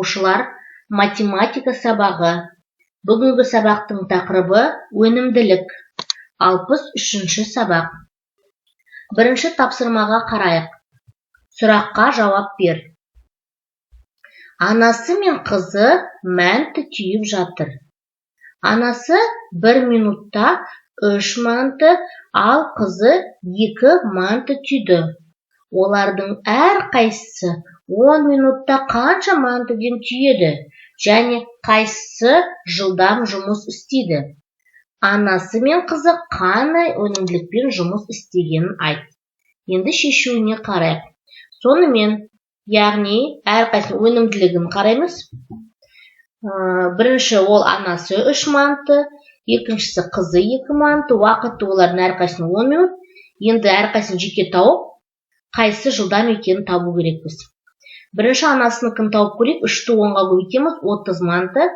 оқушылар, математика сабағы. Бүгінгі сабақтың тақырыбы өнімділік. 63-ші сабақ. Бірінші тапсырмаға қарайық. Сұраққа жауап бер. Анасы мен қызы мәнті түйіп жатыр. Анасы 1 минутта 3 манты, ал қызы 2 манты түйді. Олардың әр қайсысы 10 минутта қанша мантыден түйеді, және қайсысы жылдам жұмыс істейді. Анасы мен қызы қандай өнімділікпен жұмыс істегенін айт. Енді шешуіне қарайық. Сонымен, яғни әрқайсының өнімділігін қараймыз. Бірінші ол анасы 3 манты, екіншісі қызы 2 манты, уақыты олардың әрқайсының 10 минут. Енді әрқайсысын жеке тауып, қайсы жылдам екенін табу керекпіз. Бірінші анасыныкін тауып көрейік, 3-ті 10-ға көбейтеміз 30 манты,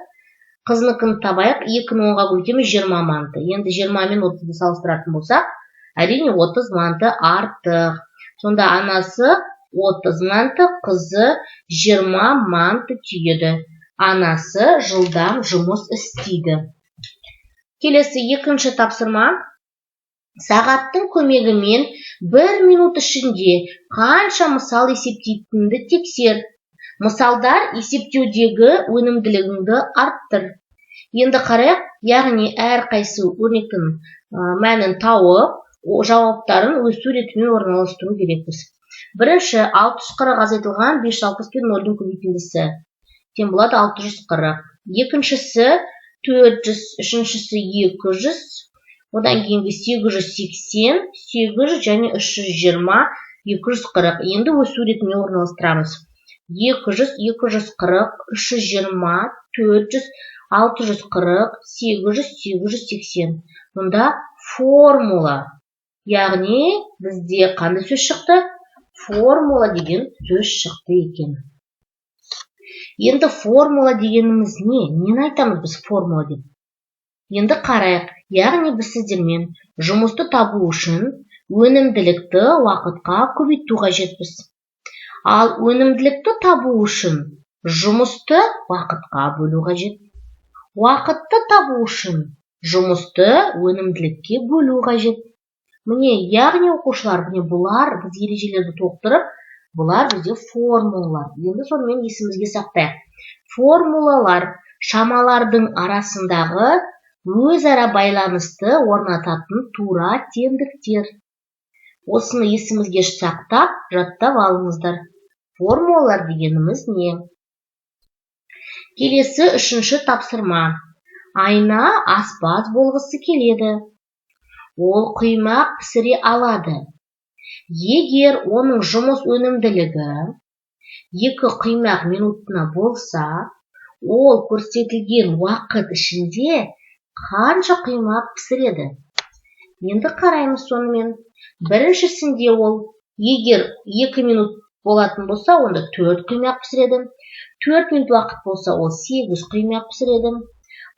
қызыныкін табайық, 2-ні 10-ға көбейтеміз 20 манты. Енді 20 мен 30-ды салыстыратын болсақ, әрине 30 манты артық. Сонда анасы 30 манты, қызы 20 манты түйеді. Анасы жылдам жұмыс істейді. Келесі екінші тапсырма. Сағаттың көмегімен 1 минут ішінде қанша мысал есептейтінді тексер. Мысалдар есептеудегі өнімділігіңді арттыр. Енді қарайық, яғни әрқайсы өрнектің мәнін тауып, жауаптарын өз суретімен орналастыру керекпіз. Бірінші 640 азайтылған 560 пен 0-дің көбейтіндісі. Тең болады 640. Екіншісі 400, үшіншісі 200, одан кейінгі 880, 800 және 320, 240. Енді өз суретімен орналастырамыз. 200, 240, 320, 400, 640, 800, 880. Мұнда формула. Яғни бізде қандай сөз шықты? Формула деген сөз шықты екен. Енді формула дегеніміз не? Нені айтамыз біз формула деп? Енді қарайық. Яғни біз сіздермен жұмысты табу үшін өнімділікті уақытқа көбейту қажетпіз. Ал өнімділікті табу үшін жұмысты уақытқа бөлу қажет. Уақытты табу үшін жұмысты өнімділікке бөлу қажет. Міне, яғни оқушылар, бұлар біз ережелерді толықтырып, бұлар бізде формулалар. Енді сонымен есімізге сақтайық. Формулалар шамалардың арасындағы өзара байланысты орнататын тура теңдіктер. Осыны есімізге сақтап, жаттап алыңыздар. Формулалар дегеніміз не? Келесі үшінші тапсырма. Айна аспаз болғысы келеді. Ол құймақ пісіре алады. Егер оның жұмыс өнімділігі 2 құймақ минутына болса, ол көрсетілген уақыт ішінде қанша құймақ пісіреді? Енді қараймыз сонымен. Біріншісінде ол, егер 2 минут болатын болса, онда 4 құймақ пісіреді. 4 минут уақыт болса, ол 8 құймақ пісіреді.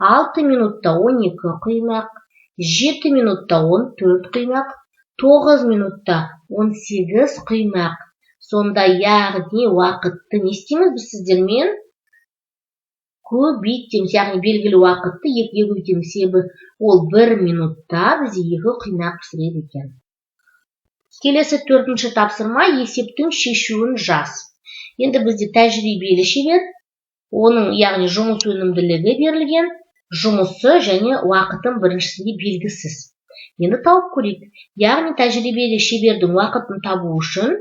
6 минутта 12 құймақ. 7 минутта 14 құймақ, 9 минутта 18 құймақ. Сонда яғни уақытты не істейміз біз сіздермен? Көбейтеміз, яғни белгілі уақытты 2-ге көбейтеміз. Себебі ол 1 минутта бізде 2 құймақ пісіреді екен. Келесі 4-ші тапсырма, есептің шешуін жаз. Енді бізде тәжірибелі шебер, оның яғни жұмыс өнімділігі берілген, жұмысы және уақытын біріншісінде белгісіз. Енді тауып көрейік. Яғни тәжірибелі шебердің уақытын табу үшін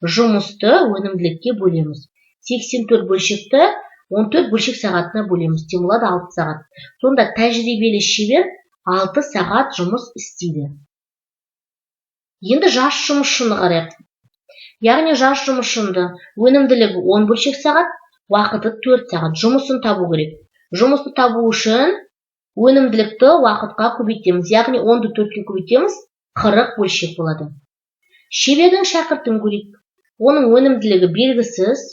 жұмысты өнімділікке бөлеміз. 84 бөлшекті 14 бөлшек сағатына бөлеміз. Тең болады 6 сағат. Сонда тәжірибелі шебер 6 сағат жұмыс істейді. Енді жас жұмысшыны қарайық. Яғни жас жұмысшының өнімділігі 10 бөлшек сағат, уақыты 4 сағат. Жұмысын табу керек. Жұмысты табу үшін өнімділікті уақытқа көбейтеміз. Яғни 10-ды 4-ке көбейтеміз, 40 бөлшек болады. Шебердің шәкіртін көрейік. Оның өнімділігі белгісіз,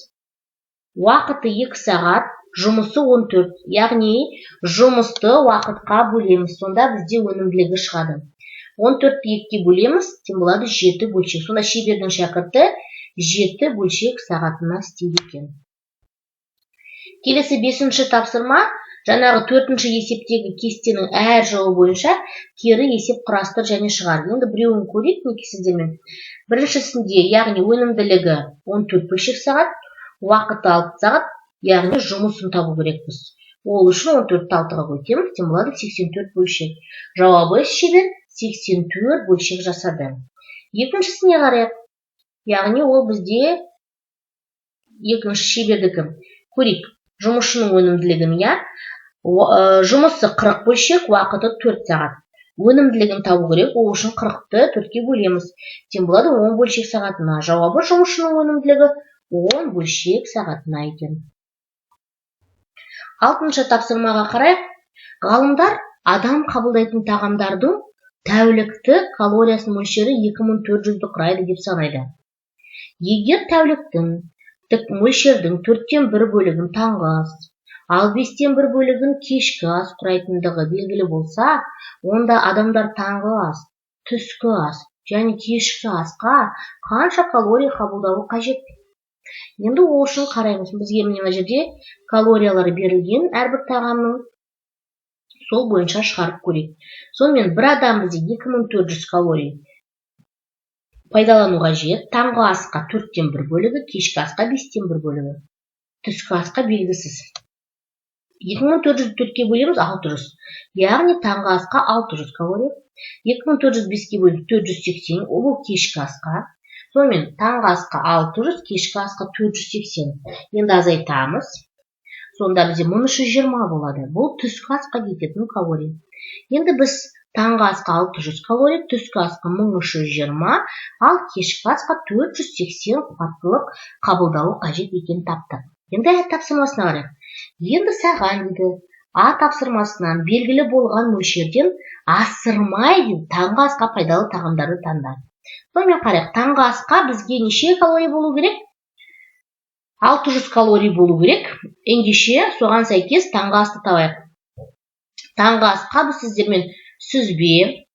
уақыты 2 сағат, жұмысы 14. Яғни жұмысты уақытқа бөлеміз. Сонда бізде өнімділігі шығады. 14-ті 2-ке бөлеміз, тең болады 7 бөлшек. Сонда шебердің шәкірті 7 бөлшек сағатына істейді екен. Келесі 5-ші тапсырма, жаңағы 4-ші есептегі кестенің әр жолы бойынша кері есеп құрастыр және шығар. Енді біреуін көрейік сіздермен. Біріншісінде, яғни өнімділігі 14 бөлшек сағат, уақыты 6 сағат, яғни жұмысын табу керекпіз. Ол үшін 14-ті 6-ға көтеміз, тем болады 84 бөлшек. Жауабы шебер 84 бөлшек жасады. Екіншісіне қарайық. Яғни ол бізде екінші шебердікі. Көрейік. Жұмысшының өнімділігін, жұмысы 40 бөлшек, уақыты 4 сағат. Өнімділігін табу керек, ол үшін 40-ты 4-ке бөлеміз. Тем болады 10 бөлшек сағатына. Жауабы жұмысшының өнімділігі 10 бөлшек сағатына екен. 6-шы тапсырмаға қарайық. Ғалымдар адам қабылдайтын тағамдардың тәулікті калориясының мөлшері 2400-ді құрайды деп санайды. Егер тәуліктің мөлшердің 4-тен 1 бөлігін таңғы ас, ал 5-тен 1 бөлігін кешкі ас құрайтындығы белгілі болса, онда адамдар таңғы ас, түскі ас және кешкі асқа қанша калория қабылдауы қажет? Енді ол үшін қараймыз. Бізге мына жерде калориялары берілген әрбір тағамның, сол бойынша шығарып көрейік. Сонымен бір адам бізде 2400 калория пайдалану қажет. Таңғы асқа 4-тен 1 бөлігі, кешкі асқа 5-тен 1 бөлігі. Түскі асқа белгісіз. 2400 4-ке бөлеміз 600. Яғни таңғы асқа 600 калория. 2400 5-ке бөліп 480, ол кешкі асқа. Сонымен таңғы асқа 600, кешкі асқа 480. Енді азайтамыз. Сонда бізде 1320 болады. Бұл түскі асқа кететін калория. Енді біз таңғы асқа 600 калория, түскі асқа 1320, ал кешкі асқа 480 қуаттылық қабылдауы қажет екен таптық. Енді А тапсырмасына қарайық. Енді саған дейді, А тапсырмасынан белгілі болған мөлшерден асырмай таңғы асқа пайдалы тағамдарды таңда. Сонымен қарайық, таңғы асқа бізге неше калория болу керек? 600 калория болу керек. Ендеше соған сәйкес таңғы асты табайық. Таңғы асқа біз сіздермен сүзбе,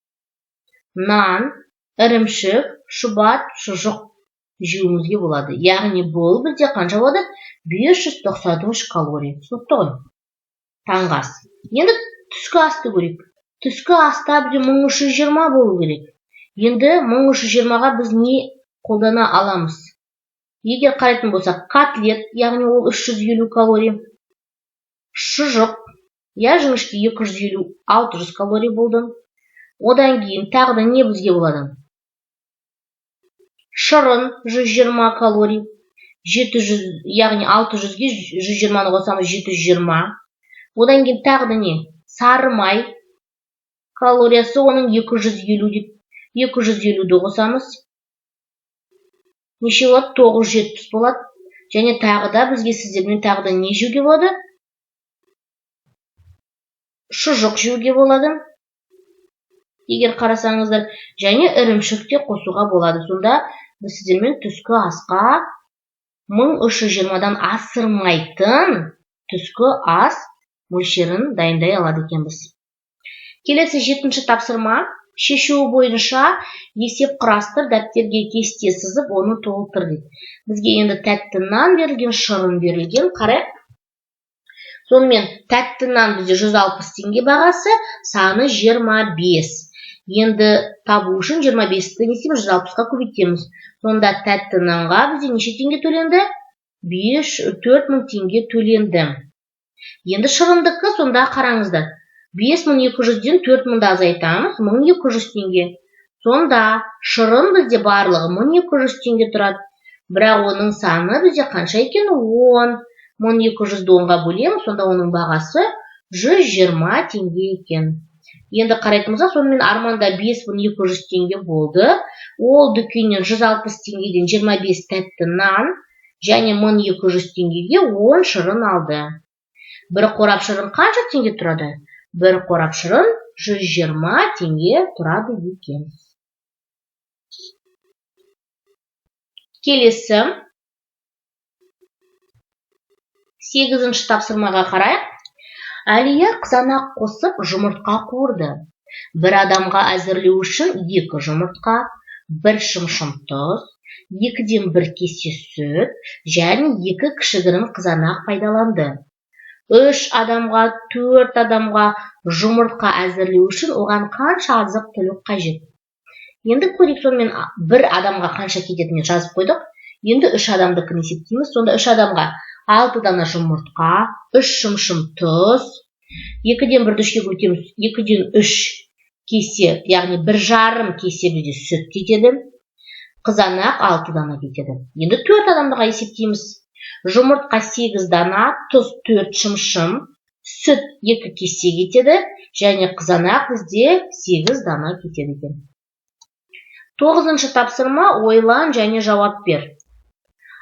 нан, ірімшік, шұбат, шұжық жеуімізге болады. Яғни бұл бізде қанша болады? 593 калория. Түсінікті ғой? Таңғы ас. Енді түскі асты көрейік. Түскі аста бізде 1320 болу керек. Енді 1320-ға біз не қолдана аламыз? Егер қарайтын болсақ, котлет, яғни ол 350 калория. Шұжық, жіңішке 250, 600 калория болды. Одан кейін тағы да не бізге болады? Шырын 120 калория. 700, яғни 600-ге 120-ны қосамыз 720. Одан кейін тағы да не? Сары май калориясы оның 250 деп. 250-ді қосамыз. Неше болады? 970 болады. Және тағы да бізге сіздермен тағы да не жеуге болады? Шұжық жеуге болады. Егер қарасаңыздар, және ірімшік те қосуға болады. Сонда біз сіздермен түскі асқа 1320-дан асырмайтын түскі ас мөлшерін дайындай алады екенбіз. Келесі 7-ші тапсырма. Шешуі бойынша есеп құрастыр, дәптерге кесте сызып, оны толтыр дейді. Бізге енді тәтті нан берілген, шырын берілген, қарайық. Сонымен тәтті нан бізде 160 теңге бағасы, саны 25. Енді табу үшін 25-ті не істейміз? 160-ға көбейтеміз. Сонда тәтті нанға бізде неше теңге төленді? 4000 теңге төленді. Енді шырындыққа сонда қараңыздар. 5200-ден 4000-ді азайтамыз, 1200 теңге. Сонда шырын бізде барлығы 1200 теңге тұрады. Бірақ оның саны бізде қанша екен? 10. 1200-ді 10-ға бөлеміз, сонда оның бағасы 120 теңге екен. Енді қарайтынымызда, сонымен арманда 5200 теңге болды. Ол дүкеннен 160 теңгеден 25 тәтті нан және 1200 теңгеге 10 шырын алды. Бір қорап шырын қанша теңге тұрады? Бір қорап шырын 120 теңге тұрады екен. Келесі 8-ші тапсырмаға қарайық. Әлия қызанақ қосып жұмыртқа қуырды. Бір адамға әзірлеу үшін 2 жұмыртқа, 1 шымшым тұз, 2-ден 1 кесе сүт және 2 кішігірім қызанақ пайдаланды. 3 адамға, 4 адамға жұмыртқа әзірлеу үшін оған қанша азық түлік қажет? Енді көрейік, сонымен бір адамға қанша кететінін жазып қойдық. Енді 3 адамдыкін есептейміз. Сонда 3 адамға 6 дана жұмыртқа, 3 шымшым тұз, 2-ден 1-ді 3-ке көтеміз, 2-ден 3 кесе, яғни 1,5 кесе бізде сүт кетеді. Қызанақ 6 дана кетеді. Енді 4 адамдыға есептейміз. Жұмыртқа 8 дана, тұз 4 шымшым, сүт 2 кесе кетеді, және қызанақ бізде 8 дана кетеді екен. 9-шы тапсырма, ойлан және жауап бер.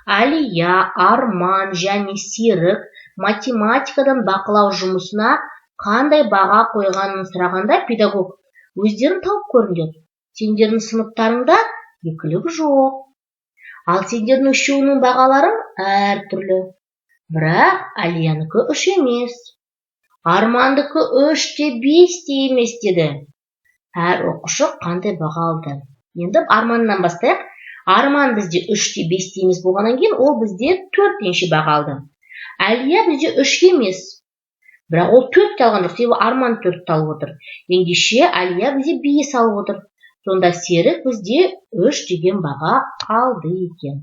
Алия, Арман және Серік математикадан бақылау жұмысына қандай баға қойғанын сұрағанда педагог өздерін тауып көріңдер. Сендердің сыныптарыңда екілік жоқ. Ал сендердің үшеуінің бағаларың әртүрлі. Бірақ Алиянікі 3 емес. Армандікі 3-те 5-те емес деді. Әр оқушы қандай баға алды? Енді Арманнан бастайық. Арман бізде 3-те 5-те емес болғаннан кейін, ол бізде 4-тенші баға алды. Әлия бізде 3 емес. Бірақ ол 4-те алған жоқ, себебі Арман 4-те алып отыр. Ендеше Әлия бізде 5 алып отыр. Сонда Серік бізде 3 деген баға алды екен.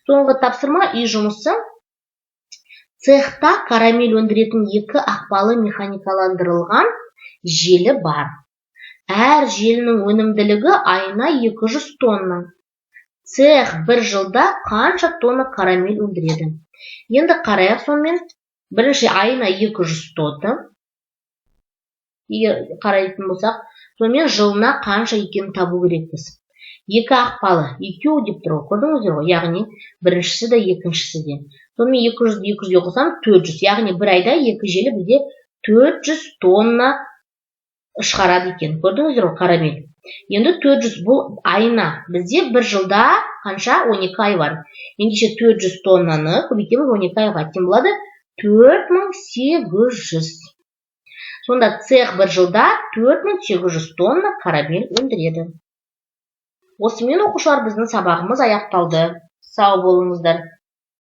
Соңғы тапсырма үй жұмысы. Цехта карамель өндіретін 2 ақпалы механикаландырылған желі бар. Әр желінің өнімділігі айына 200 тонна. Цех бір жылда қанша тонна карамель өндіреді? Енді қарайық, сонымен бірінші айына 200 тонна. Егер қарайтын болсақ, сонымен жылына қанша екенін табу керекпіз. 2 ақпалы, екеу деп тұр, көрдіңіздер ғой, яғни біріншісі де екіншісі де. Сонымен 200-200-ге қосам 400, яғни бір айда 2 желі бізде 400 тонна шығарады екен. Көрдіңіздер ғой, карамель. Енді 400 бұл айына. Бізде бір жылда қанша? 12 ай бар. Ендеше 400 тоннаны көбейтеміз 12 айға. Тем болады 4800. Сонда цех бір жылда 4800 тонна карамель өндіреді. Осымен оқушылар, біздің сабағымыз аяқталды. Сау болыңыздар.